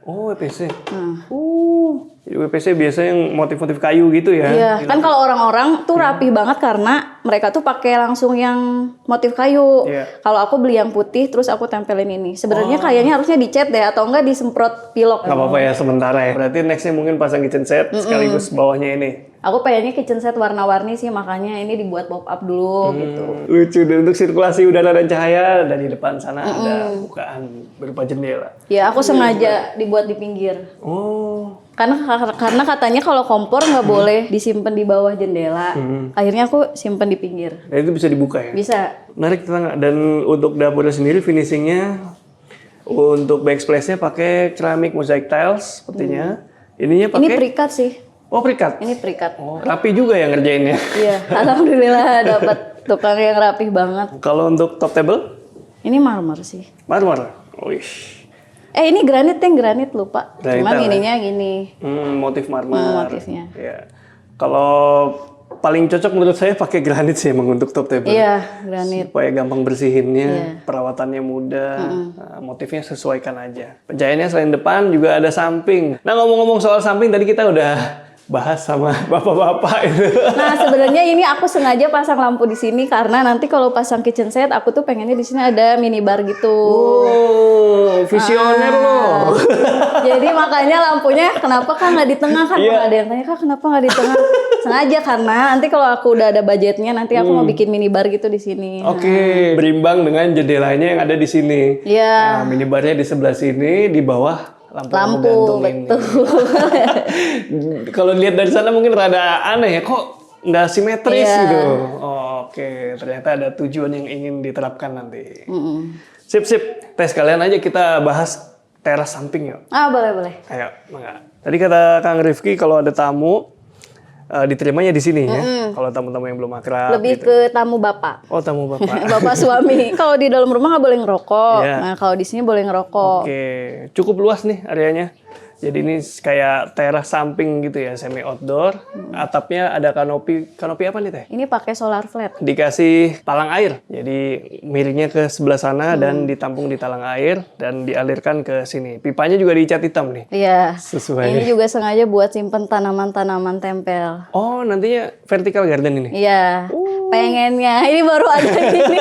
Oh, WPC. Nah. Jadi WPC biasanya yang motif-motif kayu gitu ya. Iya, kan kalau orang-orang tuh rapih banget karena mereka tuh pakai langsung yang motif kayu. Iya. Kalau aku beli yang putih terus aku tempelin ini. Sebenarnya kayaknya harusnya dicat deh atau enggak disemprot pilok. Nggak apa-apa ya sementara ya. Berarti nextnya mungkin pasang kitchen set sekaligus bawahnya ini. Aku pengennya kitchen set warna-warni sih, makanya ini dibuat pop up dulu gitu. Lucu, dan untuk sirkulasi udara dan cahaya dari depan sana ada bukaan berupa jendela. Ya aku sengaja dibuat di pinggir. Oh, Karena katanya kalau kompor nggak boleh disimpan di bawah jendela. Akhirnya aku simpen di pinggir. dan itu bisa dibuka ya? Bisa. Menarik tetangga. Dan untuk dapurnya sendiri finishingnya untuk backsplash-nya pakai keramik mosaic tiles sepertinya. Ininya Ini pakai perikat sih. oh perikat. Ini perikat. Oh, rapi juga ya ngerjainnya. Iya, alhamdulillah dapat tukang yang rapih banget. Kalau untuk top table Ini marmer sih. marmer. Wih. Ini granit lupa. Granit Cuman ya? ininya gini. Motif marmer. Motifnya. Ya. Kalau paling cocok menurut saya pakai granit sih emang untuk top table. Iya, granit. Supaya gampang bersihinnya, Iya. perawatannya mudah, nah, motifnya sesuaikan aja. Pencahayaannya selain depan juga ada samping. Nah ngomong-ngomong soal samping tadi kita udah bahas sama bapak-bapak itu. Nah, sebenarnya ini aku sengaja pasang lampu di sini karena nanti kalau pasang kitchen set aku tuh pengennya di sini ada minibar gitu. Oh, visioner loh. Jadi makanya lampunya kenapa kan nggak di tengah kan? Iya. Kalau ada yang tanya kak kenapa nggak di tengah? Sengaja karena nanti kalau aku udah ada budgetnya nanti aku mau bikin minibar gitu di sini. Oke, berimbang dengan jendelanya yang ada di sini. Iya. Nah, minibarnya di sebelah sini, di bawah lampu gantung ini. betul. Kalau lihat dari sana mungkin rada aneh ya, kok nggak simetris Iya. gitu. Oh, oke, ternyata ada tujuan yang ingin diterapkan nanti. Sip. Tes kalian aja kita bahas teras samping yuk. Boleh. Ayo, mangga. Tadi kata Kang Rifki kalau ada tamu diterimanya di sini ya. Kalau tamu-tamu yang belum akrab. Lebih gitu. ke tamu bapak. Oh, tamu bapak. Bapak suami. Kalau di dalam rumah nggak boleh ngerokok. Iya. Nah, kalau di sini boleh ngerokok. Oke, cukup luas nih areanya. Jadi ini kayak teras samping gitu ya, semi outdoor. Atapnya ada kanopi. Kanopi apa nih teh? Ini pakai solar flat. Dikasih talang air. Jadi miringnya ke sebelah sana dan ditampung di talang air dan dialirkan ke sini. Pipanya juga dicat hitam nih. Iya. Sesuai. Ini juga sengaja buat simpen tanaman-tanaman tempel. Oh, nantinya vertical garden ini. Iya. Pengennya. Ini baru ada gini.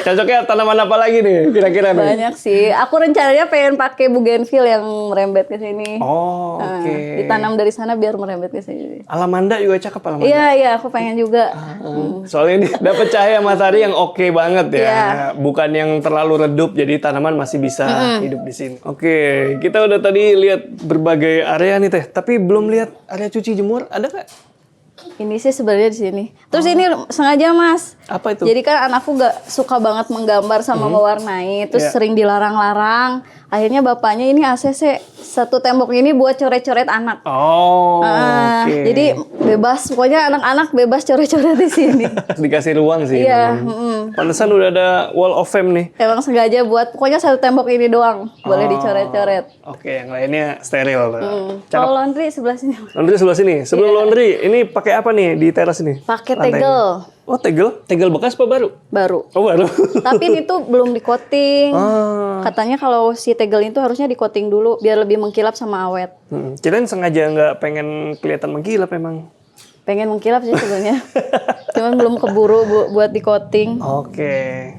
Cocoknya tanaman apa lagi nih kira-kira nih? Banyak sih. Aku rencananya pengen pakai bougainville yang merembet ke sini. Oh, Nah, oke. ditanam dari sana biar merembet ke sini. Alamanda juga cakep alamanda. Iya, aku pengen juga. Soalnya ini dapat cahaya matahari yang oke banget ya. Iya. Bukan yang terlalu redup jadi tanaman masih bisa hidup di sini. Oke, kita udah tadi lihat berbagai area nih Teh, tapi belum lihat area cuci jemur. Ada nggak? Ini sih sebenarnya di sini. Terus ini sengaja Mas. Apa itu? Jadi kan anakku gak suka banget menggambar sama mewarnai, terus Iya. sering dilarang-larang. Akhirnya bapaknya ini ACC satu tembok ini buat coret-coret anak. Oh, oke. Jadi bebas, pokoknya anak-anak bebas coret-coret di sini. Dikasih ruang sih. Iya, memang. Pantesan udah ada wall of fame nih. Emang sengaja buat, pokoknya satu tembok ini doang boleh dicoret-coret. Oke, yang lainnya steril. Cakep. Kalau laundry sebelah sini Laundry sebelah sini. Sebelum laundry, ini pakai apa nih di teras ini? pakai Lantainya. tegel Oh, tegel? Tegel bekas apa baru? baru. Oh, baru. Tapi ini tuh belum di-coating. Ah. Katanya kalau si tegel itu harusnya di-coating dulu biar lebih mengkilap sama awet. Kirain sengaja nggak pengen kelihatan mengkilap emang. Pengen mengkilap sih sebenarnya. Cuman belum keburu buat di-coating. Oke.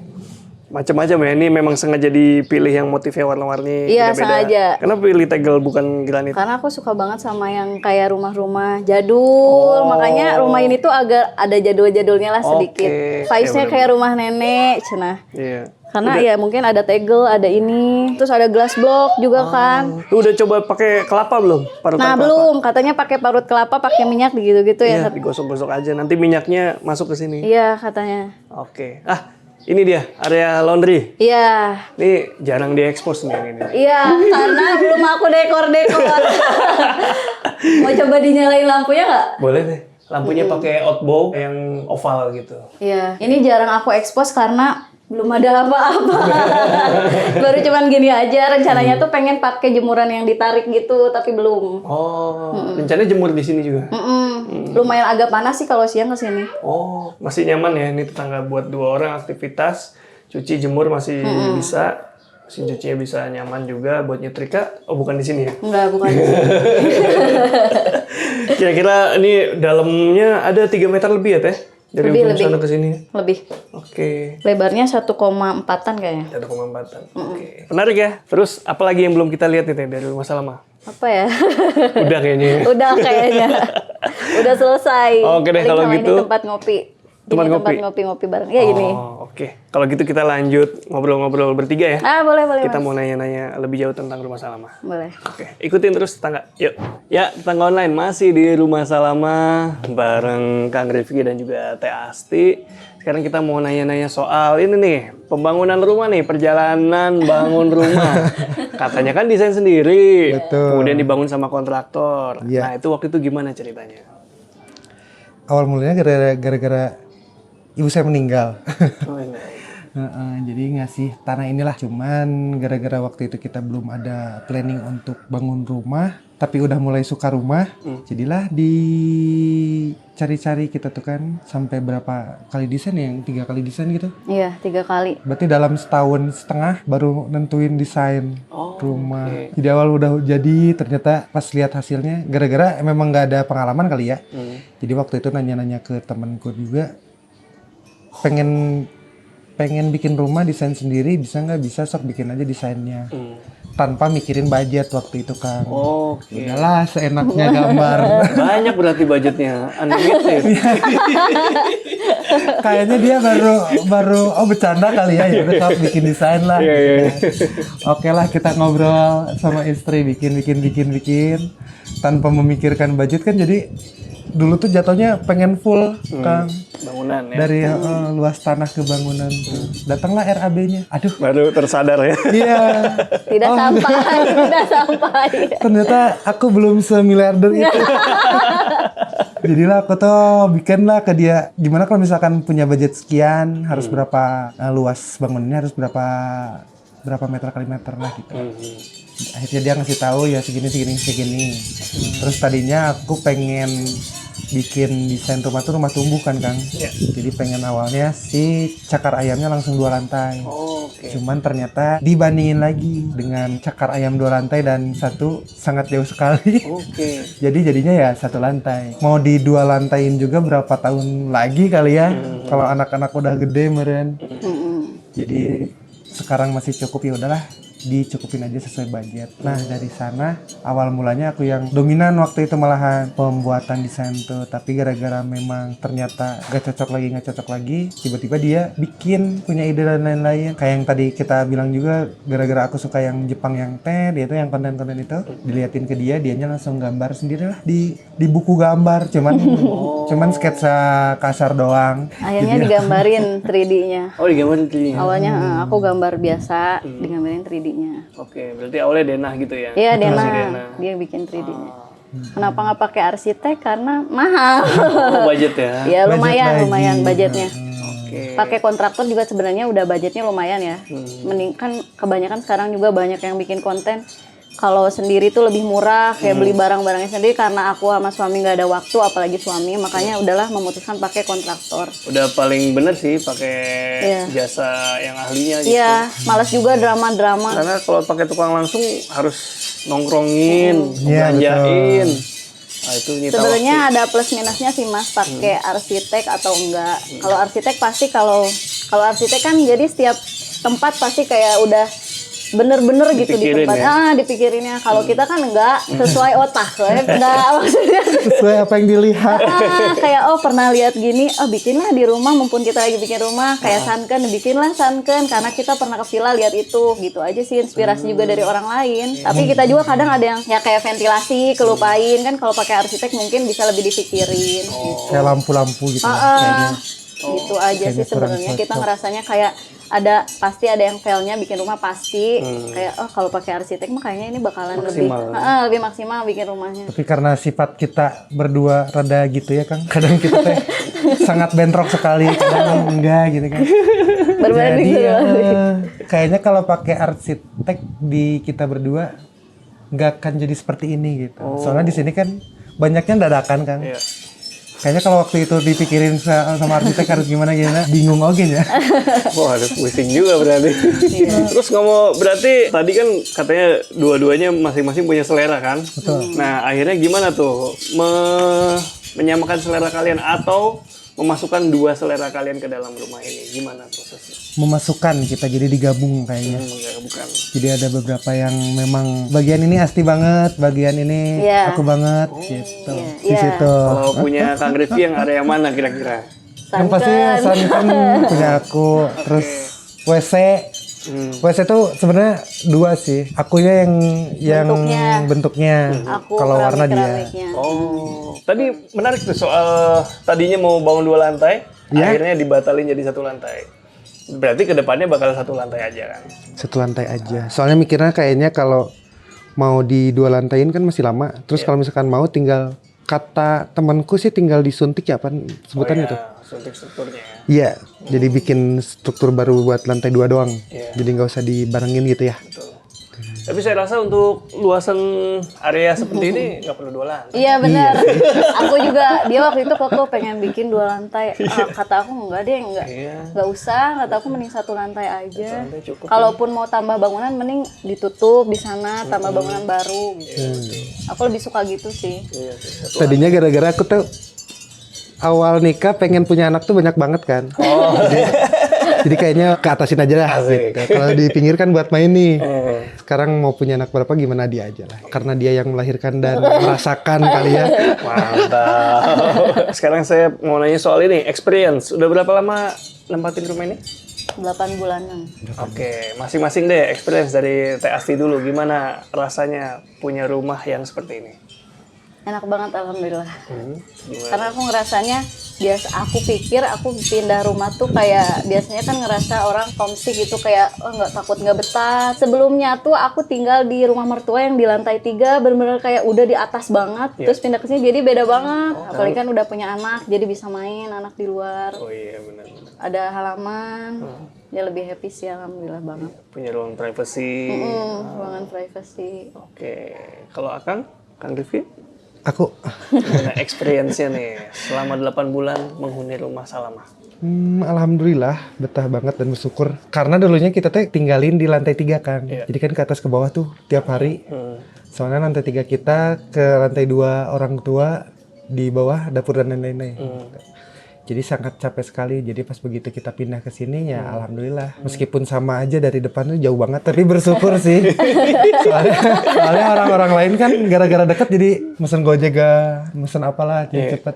Macam-macam ya. Ini memang sengaja dipilih yang motifnya warna-warni Iya, beda-beda. sengaja. Kenapa pilih tegel bukan granit? Karena aku suka banget sama yang kayak rumah-rumah jadul. Makanya rumah ini tuh agak ada jadul-jadulnya lah sedikit. Oke. Vibes-nya Iya, kayak rumah nenek, cenah. Iya. Karena ya mungkin ada tegel, ada ini, terus ada glass block juga kan. Lu udah coba pakai kelapa belum? Parutan Nah kelapa? belum, katanya pakai parut kelapa, pakai minyak gitu-gitu Iya, ya. digosok-gosok aja. Nanti minyaknya masuk ke sini. Iya katanya. Oke. Ini dia area laundry. Iya, Ini jarang diekspos nih yang ini. iya karena belum aku dekor-dekor. Mau coba dinyalain lampunya nggak? Boleh deh. Lampunya pakai outbow yang oval gitu. Iya, ini jarang aku expose karena belum ada apa-apa. Baru cuman gini aja. Rencananya tuh pengen pakai jemuran yang ditarik gitu, tapi belum. Oh, rencananya jemur di sini juga. Lumayan agak panas sih kalau siang kesini. Oh, masih nyaman ya ini tetangga buat 2 orang aktivitas. Cuci jemur masih bisa. Mesin cucinya bisa nyaman juga buat nyetrika. Oh, bukan di sini ya. Enggak, bukan. Kira-kira ini dalamnya ada 3 meter lebih ya, Teh? Dari ujung sana ke sini. Lebih. Oke. Lebarnya 1,4-an kayaknya. 1,4-an. Oke. Menarik ya. Terus apa lagi yang belum kita lihat nih Teh, dari Rumah Salama? Apa ya? Udah kayaknya ya. Udah kayaknya. Udah selesai. Oke deh, Paling kalau sama gitu. Ini tempat ngopi. Tempat Ini ngopi? tempat ngopi-ngopi bareng. Ya gini. Oh, oke. Kalau gitu kita lanjut ngobrol-ngobrol bertiga ya. Boleh, boleh, Kita Mas. mau nanya-nanya lebih jauh tentang Rumah Salama. Boleh. Oke, ikutin terus tetangga. Yuk. Ya, tetangga online masih di Rumah Salama bareng Kang Rifki dan juga Teh Asti. Sekarang kita mau nanya-nanya soal ini nih, pembangunan rumah nih, perjalanan bangun rumah. Katanya kan desain sendiri. Betul. Kemudian dibangun sama kontraktor. Iya. Nah, itu waktu itu gimana ceritanya? Awal mulanya gara-gara ibu saya meninggal. Oh, ini. Jadi ngasih tanah inilah. Cuman gara-gara waktu itu kita belum ada planning untuk bangun rumah, tapi udah mulai suka rumah. Jadilah dicari-cari kita tuh kan sampai berapa kali desain ya? Yang 3 kali desain gitu. Iya, 3 kali. Berarti dalam setahun setengah baru nentuin desain rumah. oke. Jadi awal udah jadi, ternyata pas lihat hasilnya, gara-gara memang nggak ada pengalaman kali ya. Jadi waktu itu nanya-nanya ke temanku juga, pengen bikin rumah desain sendiri, bisa nggak? Bisa, sok bikin aja desainnya. Tanpa mikirin budget waktu itu kan. Oke. Udahlah, seenaknya gambar. Banyak berarti budgetnya, unlimited. Kayaknya dia baru bercanda kali ya udah sok bikin desain lah. Iya. Oke lah kita ngobrol sama istri bikin tanpa memikirkan budget kan jadi dulu tuh jatuhnya pengen full Kang Bangunan ya. dari luas tanah ke bangunan. Datanglah RAB-nya. Aduh. Baru tersadar ya. Iya. Tidak sampai. Ternyata aku belum semiliarder itu. Jadilah aku tuh bikinlah ke dia gimana kalau misalkan punya budget sekian harus berapa luas bangunannya harus berapa meter kali meter lah gitu. Akhirnya dia ngasih tahu ya segini. Terus tadinya aku pengen bikin desain rumah tuh rumah tumbuh kan Kang. Jadi pengen awalnya si cakar ayamnya langsung 2 lantai. Oke. Cuman ternyata dibandingin lagi dengan cakar ayam 2 lantai dan satu sangat jauh sekali. Oke. Jadi jadinya ya 1 lantai. Mau di 2 lantaiin juga berapa tahun lagi kali ya. Kalau anak-anak udah gede meren. Jadi sekarang masih cukup ya udahlah dicukupin aja sesuai budget. Nah dari sana awal mulanya aku yang dominan waktu itu malahan pembuatan desain tuh. Tapi gara-gara memang ternyata gak cocok lagi, tiba-tiba dia bikin punya ide dan lain-lain. Kayak yang tadi kita bilang juga gara-gara aku suka yang Jepang yang dia itu yang konten-konten itu diliatin ke dianya langsung gambar sendiri lah di buku gambar. Cuman sketsa kasar doang. Akhirnya digambarin 3D-nya. Oh, digambarin 3D. Awalnya aku gambar biasa, digambarin 3D-nya. Oke, berarti awalnya Denah gitu ya? Iya, Masih Denah. Dia bikin 3D-nya. Kenapa nggak pakai arsitek? Karena mahal. Oh, budget ya? Ya Budget lumayan lagi. budgetnya. Oke. Pakai kontraktor juga sebenarnya udah budgetnya lumayan ya. Mending kan kebanyakan sekarang juga banyak yang bikin konten. Kalau sendiri tuh lebih murah, kayak beli barang-barangnya sendiri karena aku sama suami nggak ada waktu, apalagi suami, makanya udahlah memutuskan pakai kontraktor. Udah paling bener sih pakai Iya. jasa yang ahlinya gitu. Iya, malas juga drama-drama. Karena kalau pakai tukang langsung harus nongkrongin, Iya, belanjain. Nah, itu nyita Sebenarnya ada plus minusnya sih Mas pakai arsitek atau enggak. Kalau arsitek pasti kalau arsitek kan jadi setiap tempat pasti kayak udah bener-bener gitu di Dipikirin tempat. ya? Dipikirinnya. Kalau kita kan enggak sesuai otak, enggak maksudnya. Sesuai apa yang dilihat. Kayak pernah lihat gini, bikinlah di rumah mumpun kita lagi bikin rumah kayak sunken, bikinlah sunken karena kita pernah ke villa lihat itu, gitu aja sih inspirasi juga dari orang lain. Tapi kita juga kadang ada yang ya kayak ventilasi kelupain kan kalau pakai arsitek mungkin bisa lebih dipikirin. Kayak lampu-lampu gitu. Gitu aja sih sebenarnya kita ngerasanya kayak pasti ada yang failnya bikin rumah pasti kayak kalau pakai arsitek mah kayaknya ini bakalan lebih maksimal bikin rumahnya. Tapi karena sifat kita berdua rada gitu ya Kang. Kadang kita teh sangat bentrok sekali, kadang enggak gitu kan. Berbanding Jadi terbalik. kayaknya kalau pakai arsitek di kita berdua nggak akan jadi seperti ini gitu. Soalnya di sini kan banyaknya dadakan Kang. Iya. Kayaknya kalau waktu itu dipikirin sama arsitek harus gimana bingung oke ya. Wah, ada pusing juga berarti. Terus berarti tadi kan katanya dua-duanya masing-masing punya selera kan? Betul. Nah, akhirnya gimana tuh menyamakan selera kalian atau memasukkan 2 selera kalian ke dalam rumah ini? Gimana prosesnya? Memasukkan kita jadi digabung kayaknya. Bukan. Jadi ada beberapa yang memang bagian ini Asti banget, bagian ini Iya. aku banget gitu. Di Iya. situ. Kalau punya Kang Rifki yang area yang mana kira-kira? Yang pasti sunken punya aku, terus WC. WC itu sebenarnya 2 sih. Akunya yang bentuknya. Aku Kalau warna dia. keramik-keramiknya. Oh, tadi menarik tuh soal tadinya mau bangun 2 lantai, Ya. akhirnya dibatalin jadi 1 lantai. Berarti kedepannya bakal 1 lantai aja kan? 1 lantai aja. Soalnya mikirnya kayaknya kalau mau di 2 lantaiin kan masih lama. Terus kalau misalkan mau tinggal kata temanku sih tinggal disuntik ya apa sebutannya tuh. Suntik strukturnya ya. Iya, jadi bikin struktur baru buat lantai 2 doang. Iya. Jadi nggak usah dibarengin gitu ya. Betul. Tapi saya rasa untuk luasan area seperti ini nggak perlu 2 lantai. Iya benar. Aku juga dia waktu itu kok pengen bikin 2 lantai. Kata aku enggak deh, enggak usah. Kata aku mending 1 lantai aja. lantai cukup. Kalaupun mau tambah bangunan mending ditutup di sana, tambah bangunan baru gitu. Aku lebih suka gitu sih. Iya sih. Tadinya gara-gara aku tuh awal nikah pengen punya anak tuh banyak banget kan. Jadi kayaknya ke atasin aja lah. Asik. Gitu. Kalau di pinggir kan buat main nih. Eh. Sekarang mau punya anak berapa gimana dia aja lah. Karena dia yang melahirkan dan merasakan kali ya. Mantap. Sekarang saya mau nanya soal ini, experience. Udah berapa lama nempatin rumah ini? 8 bulanan. Oke, masing-masing deh experience dari Teh Asti dulu. Gimana rasanya punya rumah yang seperti ini? Enak banget alhamdulillah. Gimana? Karena aku ngerasanya aku pikir aku pindah rumah tuh kayak biasanya kan ngerasa orang homesick gitu kayak nggak takut nggak betah. Sebelumnya tuh aku tinggal di rumah mertua yang di lantai 3 bener-bener kayak udah di atas banget. Iya. Terus pindah ke sini jadi beda banget. Apalagi kan udah punya anak jadi bisa main anak di luar. Oh iya benar. Ada halaman. Ya lebih happy sih alhamdulillah banget. Punya ruang privacy. Ruangan privacy. Oke, kalau Kang Rifki? Aku Gimana experience-nya nih selama 8 bulan menghuni rumah Salamah? alhamdulillah betah banget dan bersyukur. Karena dulunya kita teh tinggalin di lantai 3 kan. Iya. Jadi kan ke atas ke bawah tuh tiap hari. Soalnya lantai 3 kita ke lantai 2 orang tua, di bawah dapur dan lain-lain. Jadi sangat capek sekali. Jadi pas begitu kita pindah ke sini ya alhamdulillah. Meskipun sama aja dari depan tuh jauh banget, tapi bersyukur sih. soalnya orang-orang lain kan gara-gara deket jadi mesen Gojek mesen apalah jadi cepet.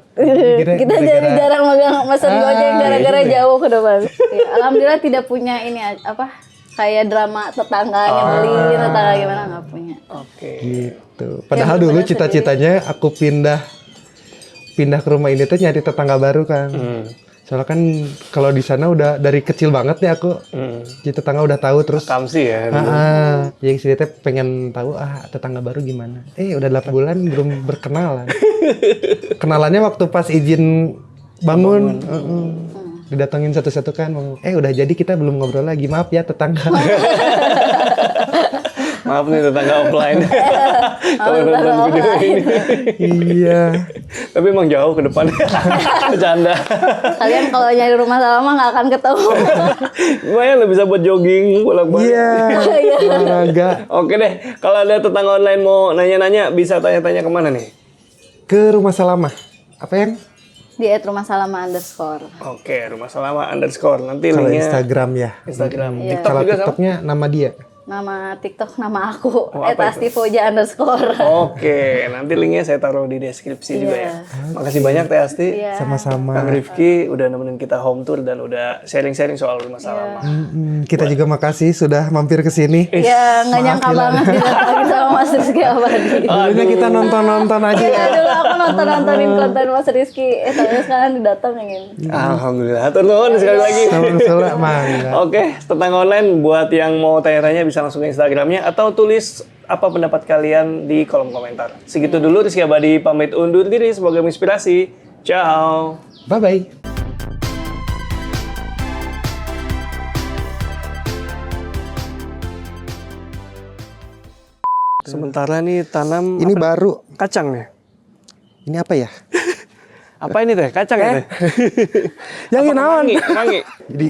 Kita jadi jarang megang pesan Gojek gara-gara jauh ke depan. Ya, alhamdulillah tidak punya ini apa kayak drama tetangga nyebelin, tetangga gimana nggak punya. Oke. Gitu. Padahal dulu cita-citanya aku pindah ke rumah ini tuh nyari tetangga baru kan. Soalnya kan kalau di sana udah dari kecil banget nih aku. Jadi tetangga udah tahu terus. Kamsi ya. Jadi sini teh pengen tahu tetangga baru gimana. Udah 8 bulan belum berkenalan. Kenalannya waktu pas izin bangun. Didatengin satu-satu kan. Udah jadi kita belum ngobrol lagi. Maaf ya tetangga. Maaf nih tetangga offline. Kalau nonton video ini. Iya. Tapi emang jauh ke depan. Bercanda. Kalian kalau nyari rumah Salama nggak akan ketemu. Lumayan lo bisa buat jogging bolak-balik. Iya. Olahraga. Oke deh, kalau ada tetangga online mau nanya-nanya bisa tanya-tanya kemana nih? Ke rumah Salamah. Apa yang? Di @rumahsalama_. Oke, rumah Salama _ nanti Kalau linknya Instagram ya. Instagram. Iya. TikTok Kalau juga sama? TikToknya nama dia. Nama TikTok nama aku apa itu? @astifoja_. Oke, nanti linknya saya taruh di deskripsi juga ya. Makasih banyak Teh Asti. Iya. Sama-sama. Kang Rifki udah nemenin kita home tour dan udah sharing-sharing soal rumah Salama. Kita juga makasih sudah mampir ke sini. Ya nggak nyangka banget didatangin sama Mas Rizky Abadi. Dulunya kita nonton-nonton aja. Iya dulu aku nontonin konten Mas Rizky. Tapi sekarang didatengin. Alhamdulillah. Hatur nuhun sekali lagi. Sama-sama mangga. Oke, tetangga online buat yang mau tanya-tanya bisa langsung ke Instagramnya atau tulis apa pendapat kalian di kolom komentar. Segitu dulu, Rizky Abadi pamit undur diri. Semoga menginspirasi. Ciao. Bye-bye. Sementara nih tanam Ini baru. kacang nih. Ini apa ya? Apa ini teh? Kacang ya teh? Yang Apa naon? kemangi? Kemangi. Jadi